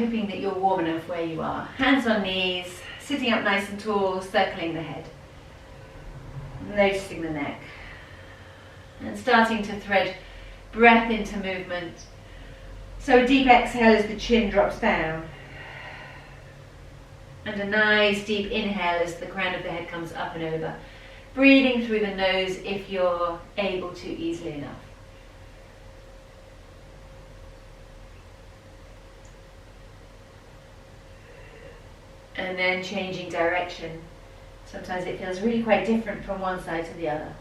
hoping that you're warm enough where you are. Hands on knees, sitting up nice and tall, circling the head. Noticing the neck. And starting to thread breath into movement. So a deep exhale as the chin drops down. And a nice deep inhale as the crown of the head comes up and over. Breathing through the nose if you're able to easily enough. And then changing direction. Sometimes it feels really quite different from one side to the other.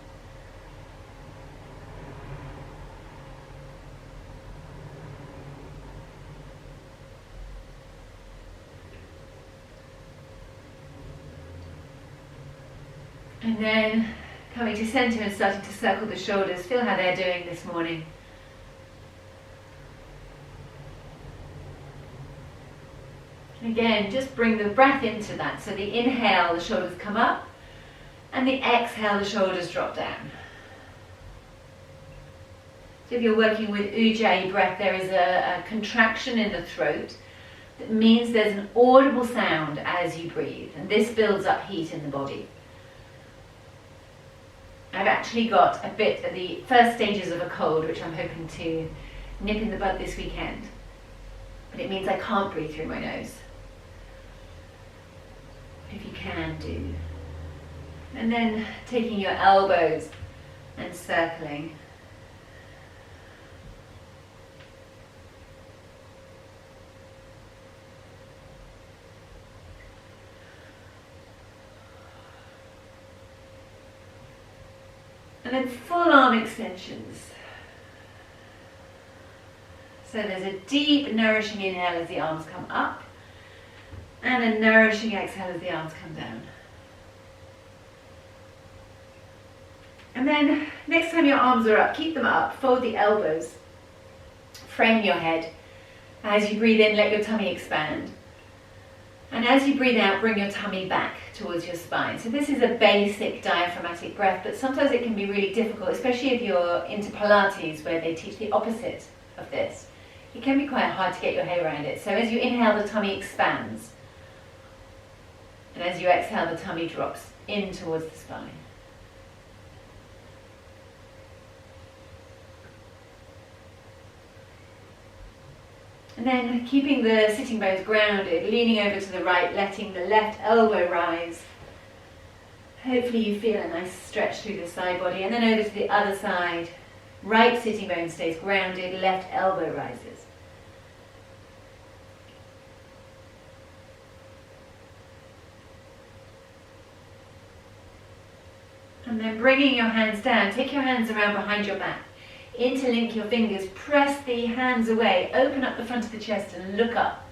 And then coming to center and starting to circle the shoulders. Feel how they're doing this morning. Again, just bring the breath into that. So the inhale, the shoulders come up, and the exhale, the shoulders drop down. So if you're working with Ujjayi breath, there is a contraction in the throat that means there's an audible sound as you breathe, and this builds up heat in the body. I've actually got a bit of the first stages of a cold, which I'm hoping to nip in the bud this weekend. But it means I can't breathe through my nose. If you can, do. And then taking your elbows and circling. And then full arm extensions. So there's a deep, nourishing inhale as the arms come up, and a nourishing exhale as the arms come down. And then next time your arms are up, keep them up, fold the elbows, frame your head. As you breathe in, let your tummy expand. And as you breathe out, bring your tummy back towards your spine. So this is a basic diaphragmatic breath, but sometimes it can be really difficult, especially if you're into Pilates, where they teach the opposite of this. It can be quite hard to get your head around it. So as you inhale, the tummy expands. And as you exhale, the tummy drops in towards the spine. And then keeping the sitting bones grounded, leaning over to the right, letting the left elbow rise. Hopefully you feel a nice stretch through the side body. And then over to the other side. Right sitting bone stays grounded, left elbow rises. And then bringing your hands down, take your hands around behind your back. Interlink your fingers, press the hands away, open up the front of the chest and look up.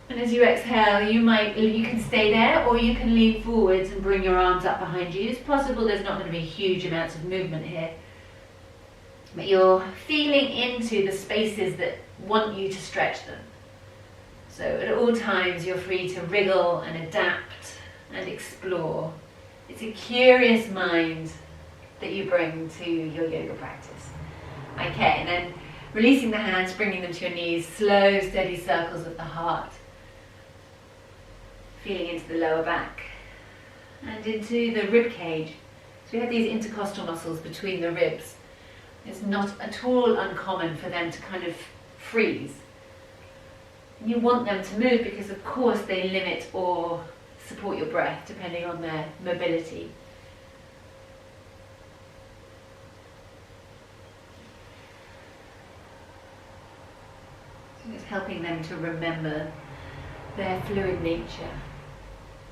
And as you exhale, you can stay there, or you can lean forwards and bring your arms up behind you. It's possible there's not going to be huge amounts of movement here, but you're feeling into the spaces that want you to stretch them. So at all times you're free to wriggle and adapt and explore. It's a curious mind that you bring to your yoga practice. Okay, and then releasing the hands, bringing them to your knees, slow, steady circles of the heart. Feeling into the lower back and into the rib cage. So we have these intercostal muscles between the ribs. It's not at all uncommon for them to kind of freeze. And you want them to move because of course they limit or support your breath depending on their mobility. Just helping them to remember their fluid nature.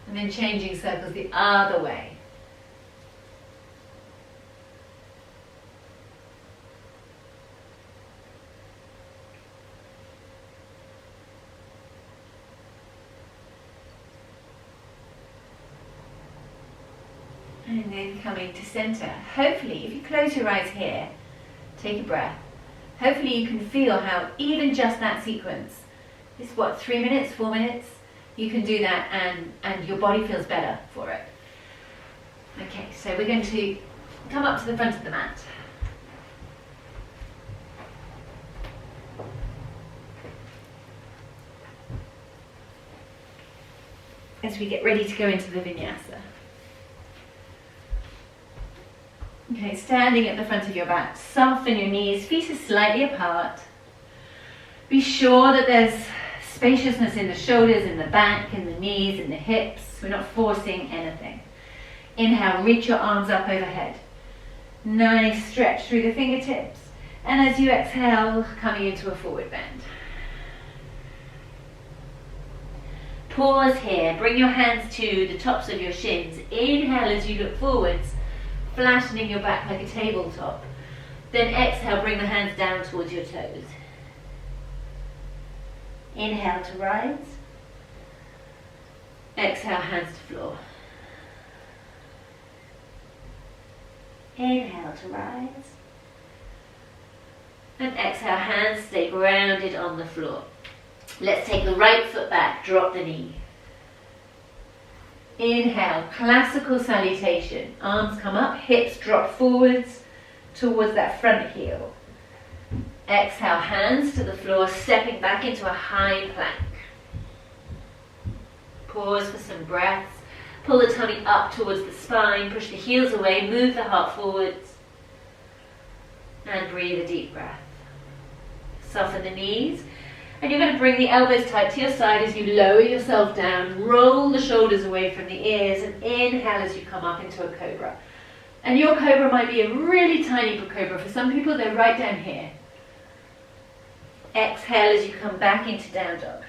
And then changing circles the other way. And then coming to center. Hopefully, if you close your eyes here, take a breath. Hopefully you can feel how even just that sequence is 3 minutes, 4 minutes? You can do that and your body feels better for it. Okay, so we're going to come up to the front of the mat. as we get ready to go into the vinyasa. Okay, standing at the front of your mat, soften your knees, feet are slightly apart. Be sure that there's spaciousness in the shoulders, in the back, in the knees, in the hips. We're not forcing anything. Inhale, reach your arms up overhead. Nice stretch through the fingertips. And as you exhale, coming into a forward bend. Pause here. Bring your hands to the tops of your shins. Inhale as you look forwards, flattening your back like a tabletop. Then exhale, bring the hands down towards your toes. Inhale to rise. Exhale, hands to floor. Inhale to rise. And exhale, hands stay grounded on the floor. Let's take the right foot back, drop the knee. Inhale, classical salutation. Arms come up, hips drop forwards towards that front heel. Exhale, hands to the floor, stepping back into a high plank. Pause for some breaths. Pull the tummy up towards the spine, push the heels away, move the heart forwards. And breathe a deep breath. Soften the knees. And you're going to bring the elbows tight to your side as you lower yourself down. Roll the shoulders away from the ears and inhale as you come up into a cobra. And your cobra might be a really tiny cobra. For some people, they're right down here. Exhale as you come back into down dog.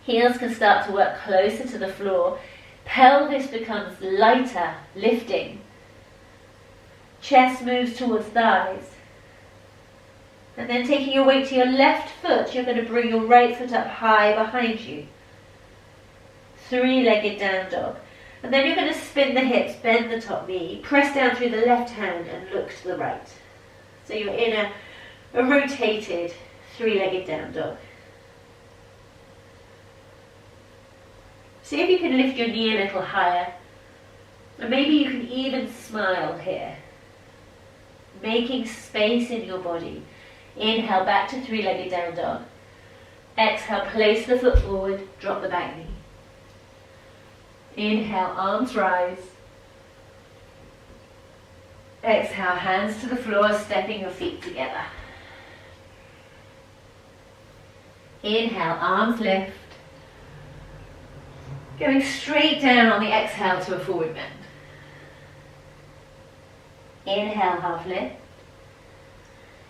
Heels can start to work closer to the floor. Pelvis becomes lighter, lifting. Chest moves towards thighs. And then taking your weight to your left foot, you're going to bring your right foot up high behind you. Three-legged down dog. And then you're going to spin the hips, bend the top knee, press down through the left hand and look to the right. So you're in a rotated three-legged down dog. See if you can lift your knee a little higher. And maybe you can even smile here. Making space in your body. Inhale back to three-legged down dog. Exhale, place the foot forward, drop the back knee. Inhale, arms rise. Exhale, hands to the floor, stepping your feet together. Inhale, arms lift. Going straight down on the exhale to a forward bend. Inhale, half lift.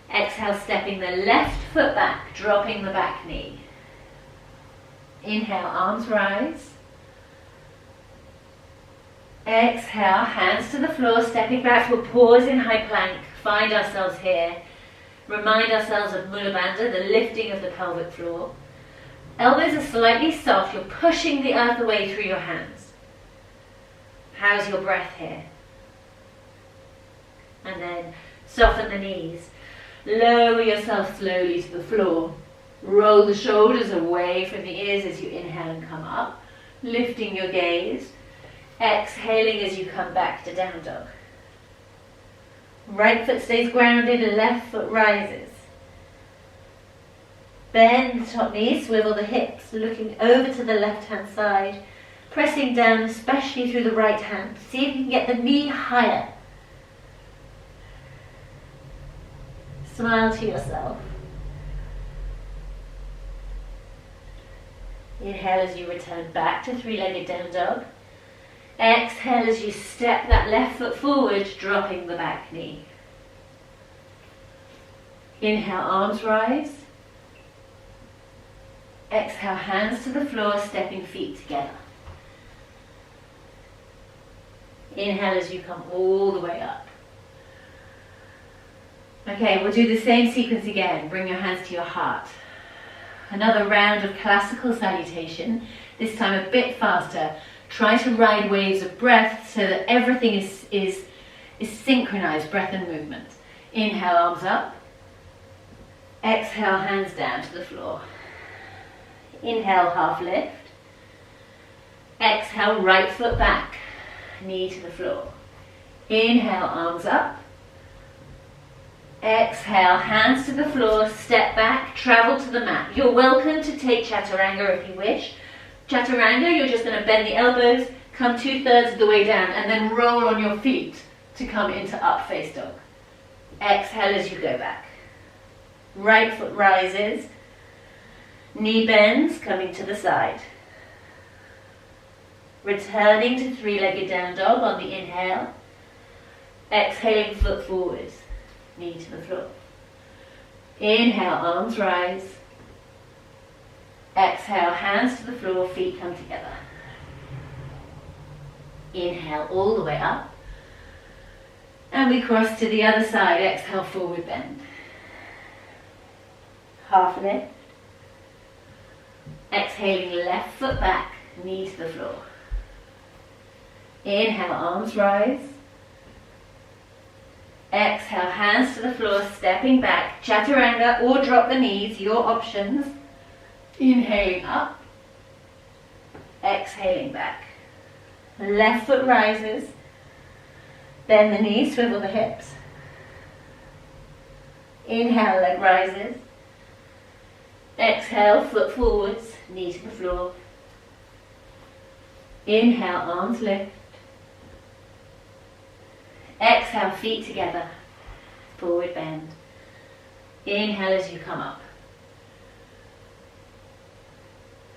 Exhale, stepping the left foot back, dropping the back knee. Inhale, arms rise. Exhale, hands to the floor, stepping back. We'll pause in high plank, find ourselves here. Remind ourselves of Mula Bandha, the lifting of the pelvic floor. Elbows are slightly soft, you're pushing the earth away through your hands. How's your breath here? And then soften the knees. Lower yourself slowly to the floor. Roll the shoulders away from the ears as you inhale and come up. Lifting your gaze. Exhaling as you come back to down dog. Right foot stays grounded and left foot rises. Bend the top knee, swivel the hips, looking over to the left hand side. Pressing down especially through the right hand. See if you can get the knee higher. Smile to yourself. Inhale as you return back to three-legged down dog. Exhale as you step that left foot forward, dropping the back knee. Inhale, arms rise. Exhale, hands to the floor, stepping feet together. Inhale as you come all the way up. Okay, we'll do the same sequence again. Bring your hands to your heart. Another round of classical salutation, this time a bit faster. Try to ride waves of breath so that everything is synchronized, breath and movement. Inhale, arms up. Exhale, hands down to the floor. Inhale, half lift. Exhale, right foot back, knee to the floor. Inhale, arms up. Exhale, hands to the floor, step back, travel to the mat. You're welcome to take chaturanga if you wish. Chaturanga, you're just going to bend the elbows, come 2/3 of the way down, and then roll on your feet to come into up face dog. Exhale as you go back. Right foot rises, knee bends, coming to the side. Returning to three-legged down dog on the inhale. Exhaling, foot forwards, knee to the floor. Inhale, arms rise. Exhale, hands to the floor, feet come together. Inhale all the way up. And we cross to the other side. Exhale, forward bend. Half lift. Exhaling, left foot back, knee to the floor. Inhale, arms rise. Exhale, hands to the floor, stepping back. Chaturanga or drop the knees, your options. Inhaling up. Exhaling back. Left foot rises. Bend the knees, swivel the hips. Inhale, leg rises. Exhale, foot forwards, knee to the floor. Inhale, arms lift. Exhale, feet together, forward bend. Inhale as you come up.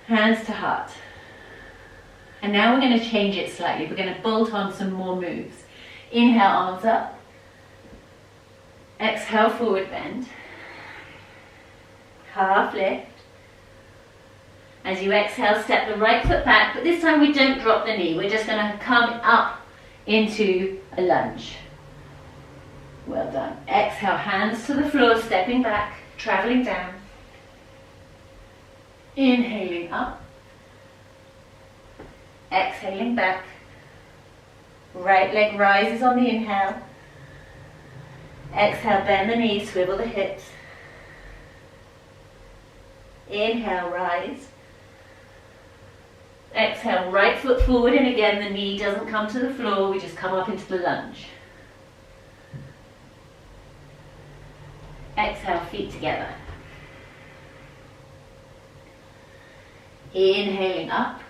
Hands to heart. And now we're going to change it slightly. We're going to bolt on some more moves. Inhale, arms up. Exhale, forward bend. Half lift. As you exhale, step the right foot back, but this time we don't drop the knee. We're just going to come up into a lunge. Well done. Exhale, hands to the floor, stepping back, traveling down. Inhaling up. Exhaling back. Right leg rises on the inhale. Exhale, bend the knees, swivel the hips. Inhale, rise. Exhale, right foot forward, and again the knee doesn't come to the floor, we just come up into the lunge. Exhale, feet together. Inhaling up.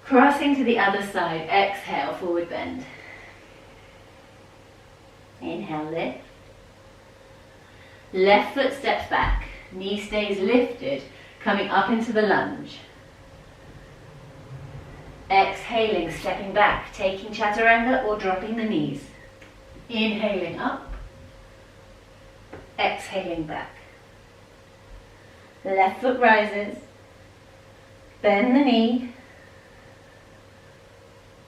Crossing to the other side, exhale, forward bend. Inhale, lift. Left foot steps back, knee stays lifted, coming up into the lunge. Exhaling, stepping back, taking chaturanga or dropping the knees. Inhaling up. Exhaling back. Left foot rises. Bend the knee.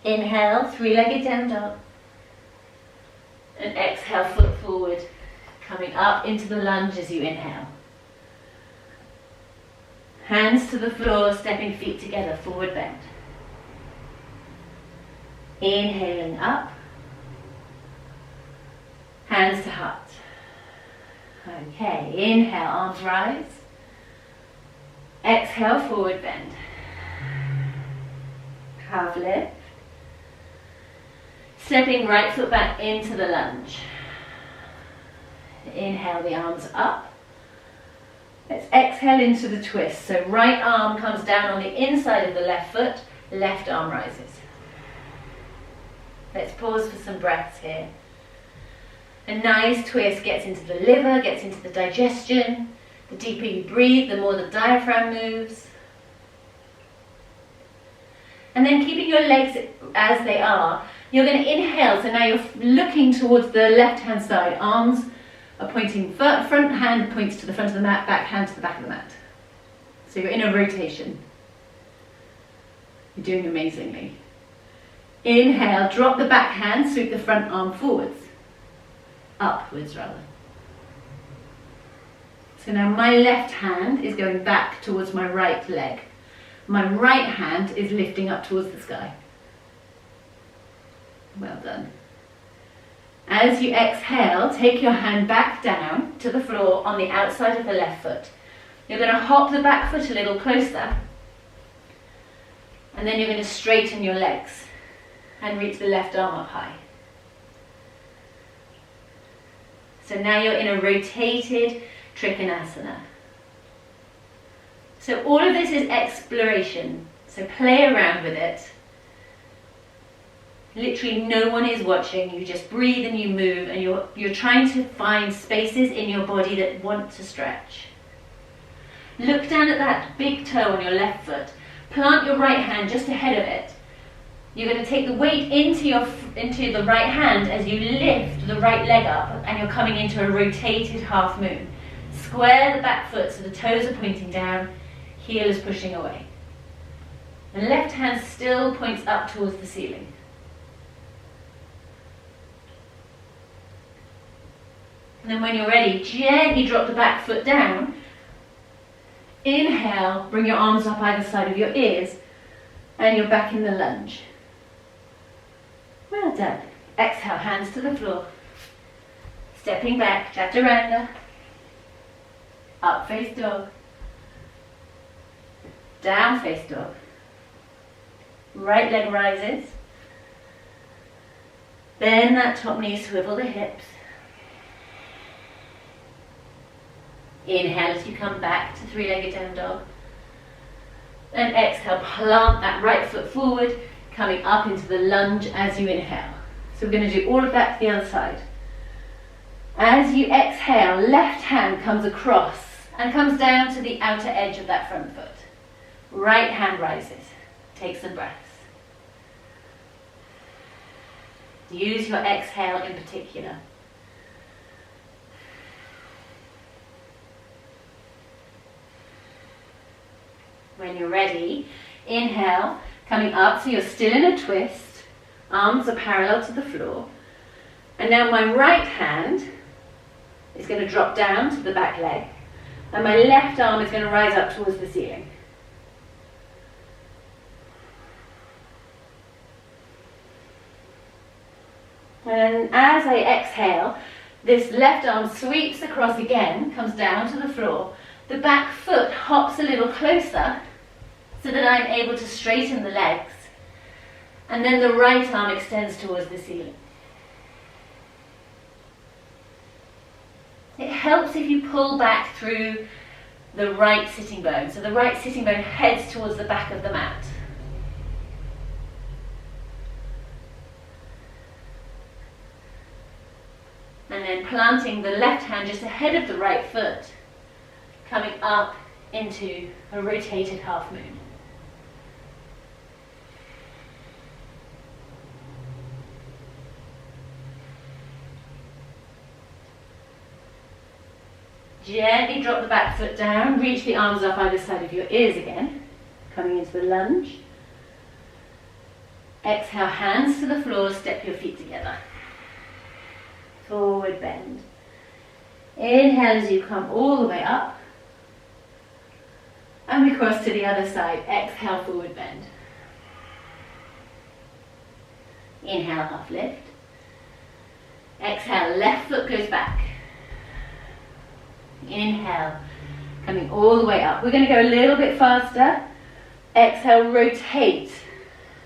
Inhale, three-legged down dog. And exhale, foot forward, coming up into the lunge as you inhale. Hands to the floor, stepping feet together, forward bend. Inhaling up. Hands to heart. Okay, inhale, arms rise. Exhale, forward bend. Half lift. Stepping right foot back into the lunge. Inhale the arms up. Let's exhale into the twist. So right arm comes down on the inside of the left foot, left arm rises. Let's pause for some breaths here. A nice twist gets into the liver, gets into the digestion. The deeper you breathe, the more the diaphragm moves. And then keeping your legs as they are, you're going to inhale. So now you're looking towards the left-hand side. Arms are pointing, front hand points to the front of the mat, back hand to the back of the mat. So you're in a rotation. You're doing amazingly. Inhale, drop the back hand, sweep the front arm forwards. Upwards rather. So now my left hand is going back towards my right leg. My right hand is lifting up towards the sky. Well done. As you exhale, take your hand back down to the floor on the outside of the left foot. You're going to hop the back foot a little closer. And then you're going to straighten your legs and reach the left arm up high. So now you're in a rotated Trikonasana. So all of this is exploration. So play around with it. Literally no one is watching. You just breathe and you move, and you're trying to find spaces in your body that want to stretch. Look down at that big toe on your left foot. Plant your right hand just ahead of it. You're going to take the weight into the right hand as you lift the right leg up, and you're coming into a rotated half moon. Square the back foot so the toes are pointing down, heel is pushing away. The left hand still points up towards the ceiling. And then when you're ready, gently drop the back foot down. Inhale, bring your arms up either side of your ears, and you're back in the lunge. Well done. Exhale, hands to the floor. Stepping back, chaturanga. Up face dog. Down face dog. Right leg rises. Bend that top knee, swivel the hips. Inhale as you come back to three-legged down dog. And exhale, plant that right foot forward, coming up into the lunge as you inhale. So we're going to do all of that to the other side. As you exhale, left hand comes across and comes down to the outer edge of that front foot. Right hand rises. Take some breaths. Use your exhale in particular. When you're ready, inhale, coming up so you're still in a twist. Arms are parallel to the floor. And now my right hand is going to drop down to the back leg. And my left arm is going to rise up towards the ceiling. And as I exhale, this left arm sweeps across again, comes down to the floor. The back foot hops a little closer so that I'm able to straighten the legs. And then the right arm extends towards the ceiling. It helps if you pull back through the right sitting bone. So the right sitting bone heads towards the back of the mat. And then planting the left hand just ahead of the right foot, coming up into a rotated half moon. Gently drop the back foot down, reach the arms up either side of your ears again, coming into the lunge. Exhale, hands to the floor, step your feet together. Forward bend. Inhale as you come all the way up. And we cross to the other side. Exhale, forward bend. Inhale, half lift. Exhale, left foot goes back. Inhale, coming all the way up. We're going to go a little bit faster. Exhale, rotate.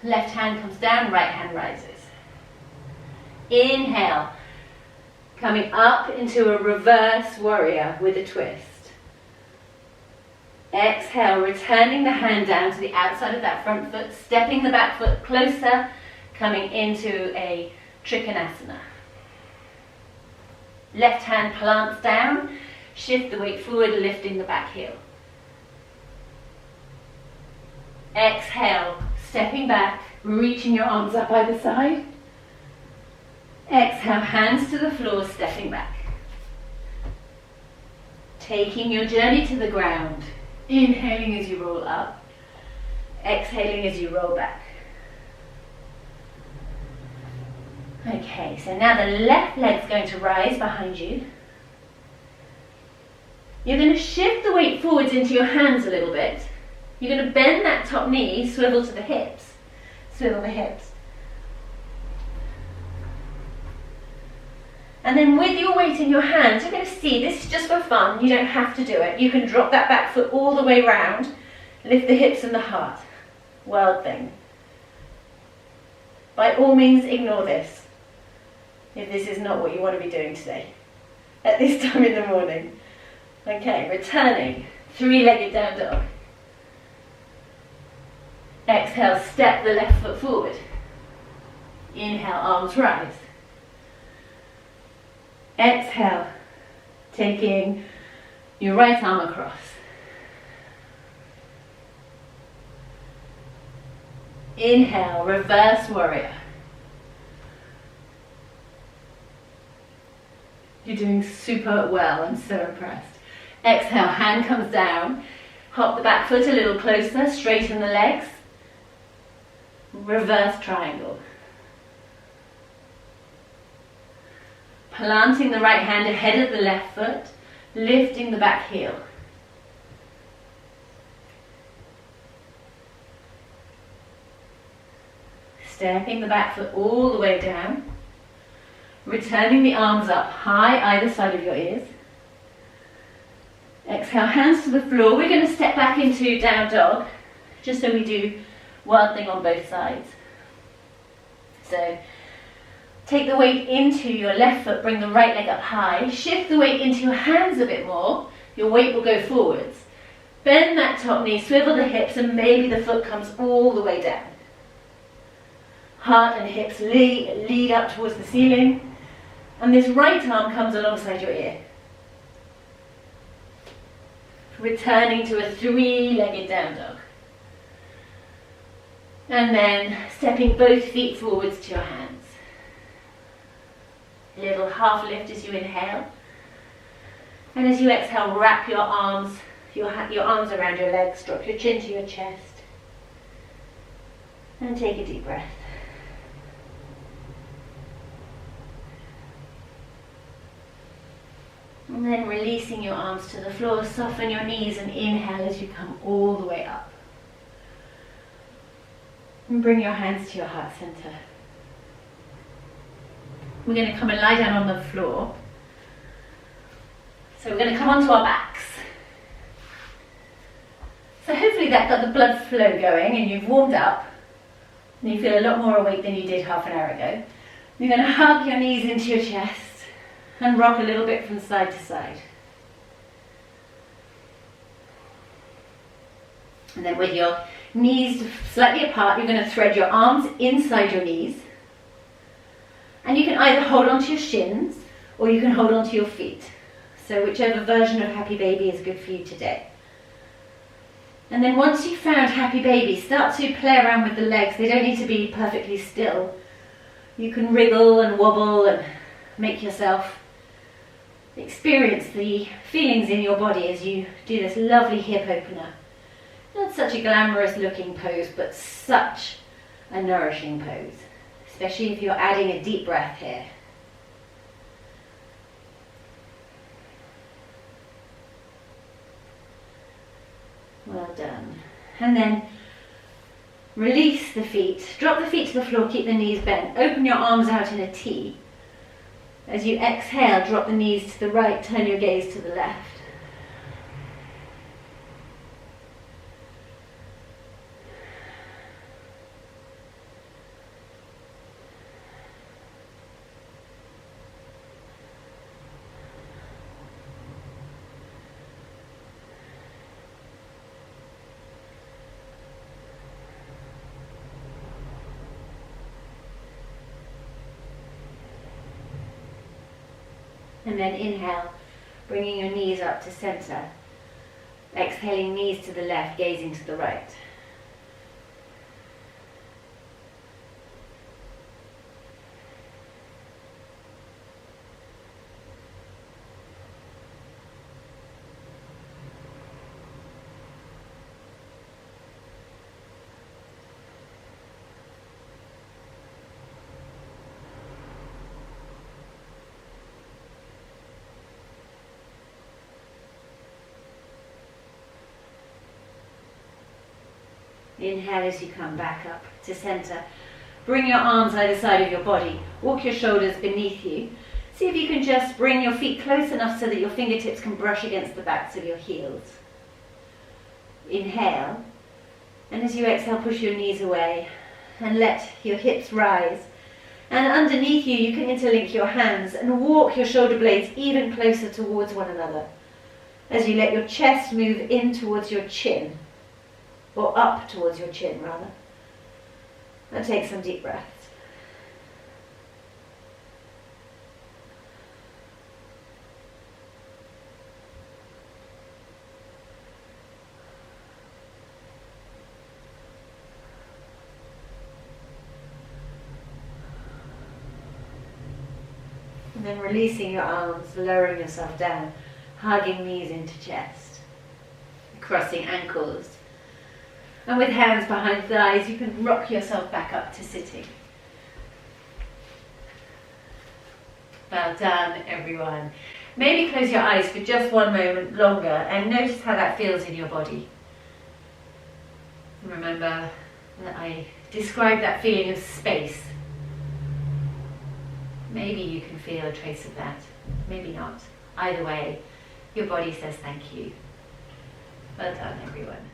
Left hand comes down, right hand rises. Inhale, coming up into a reverse warrior with a twist. Exhale, returning the hand down to the outside of that front foot, stepping the back foot closer, coming into a Trikonasana. Left hand plants down, shift the weight forward, lifting the back heel. Exhale, stepping back, reaching your arms up either side. Exhale, hands to the floor, stepping back. Taking your journey to the ground. Inhaling as you roll up. Exhaling as you roll back. Okay, so now the left leg's going to rise behind you. You're going to shift the weight forwards into your hands a little bit. You're going to bend that top knee, swivel to the hips. Swivel the hips. And then with your weight in your hands, you're going to see, this is just for fun, you don't have to do it. You can drop that back foot all the way round, lift the hips and the heart. Wild thing. By all means, ignore this, if this is not what you want to be doing today. at this time in the morning. Okay, returning, three-legged down dog. Exhale, step the left foot forward. Inhale, arms rise. Exhale, taking your right arm across. Inhale, reverse warrior. You're doing super well, I'm so impressed. Exhale, hand comes down. Hop the back foot a little closer, straighten the legs. Reverse triangle. Planting the right hand ahead of the left foot, lifting the back heel. Stepping the back foot all the way down. Returning the arms up high either side of your ears. Exhale, hands to the floor. We're going to step back into down dog, just so we do one thing on both sides. So, take the weight into your left foot, bring the right leg up high. Shift the weight into your hands a bit more. Your weight will go forwards. Bend that top knee, swivel the hips, and maybe the foot comes all the way down. Heart and hips lead up towards the ceiling. And this right arm comes alongside your ear. Returning to a three-legged down dog. And then stepping both feet forwards to your hands. A little half lift as you inhale. And as you exhale, wrap your arms around your legs, drop your chin to your chest. And take a deep breath. And then releasing your arms to the floor, soften your knees and inhale as you come all the way up. And bring your hands to your heart center. We're going to come and lie down on the floor. So we're going to come onto our backs. So hopefully that got the blood flow going and you've warmed up. And you feel a lot more awake than you did half an hour ago. You're going to hug your knees into your chest. And rock a little bit from side to side. And then with your knees slightly apart, you're going to thread your arms inside your knees. And you can either hold onto your shins or you can hold onto your feet. So whichever version of Happy Baby is good for you today. And then once you've found Happy Baby, start to play around with the legs. They don't need to be perfectly still. You can wriggle and wobble and make yourself experience the feelings in your body as you do this lovely hip opener. Not such a glamorous looking pose, but such a nourishing pose, especially if you're adding a deep breath here. Well done. And then release the feet, drop the feet to the floor, keep the knees bent, open your arms out in a T. As you exhale, drop the knees to the right, turn your gaze to the left. And then inhale, bringing your knees up to center. Exhaling, knees to the left, gazing to the right. Inhale as you come back up to center. Bring your arms either side of your body. Walk your shoulders beneath you. See if you can just bring your feet close enough so that your fingertips can brush against the backs of your heels. Inhale. And as you exhale, push your knees away and let your hips rise. And underneath you, you can interlink your hands and walk your shoulder blades even closer towards one another as you let your chest move in towards your chin, or up towards your chin rather. And take some deep breaths. And then releasing your arms, lowering yourself down, hugging knees into chest, crossing ankles. And with hands behind thighs, you can rock yourself back up to sitting. Well done, everyone. Maybe close your eyes for just one moment longer and notice how that feels in your body. Remember that I described that feeling of space. Maybe you can feel a trace of that, maybe not. Either way, your body says thank you. Well done, everyone.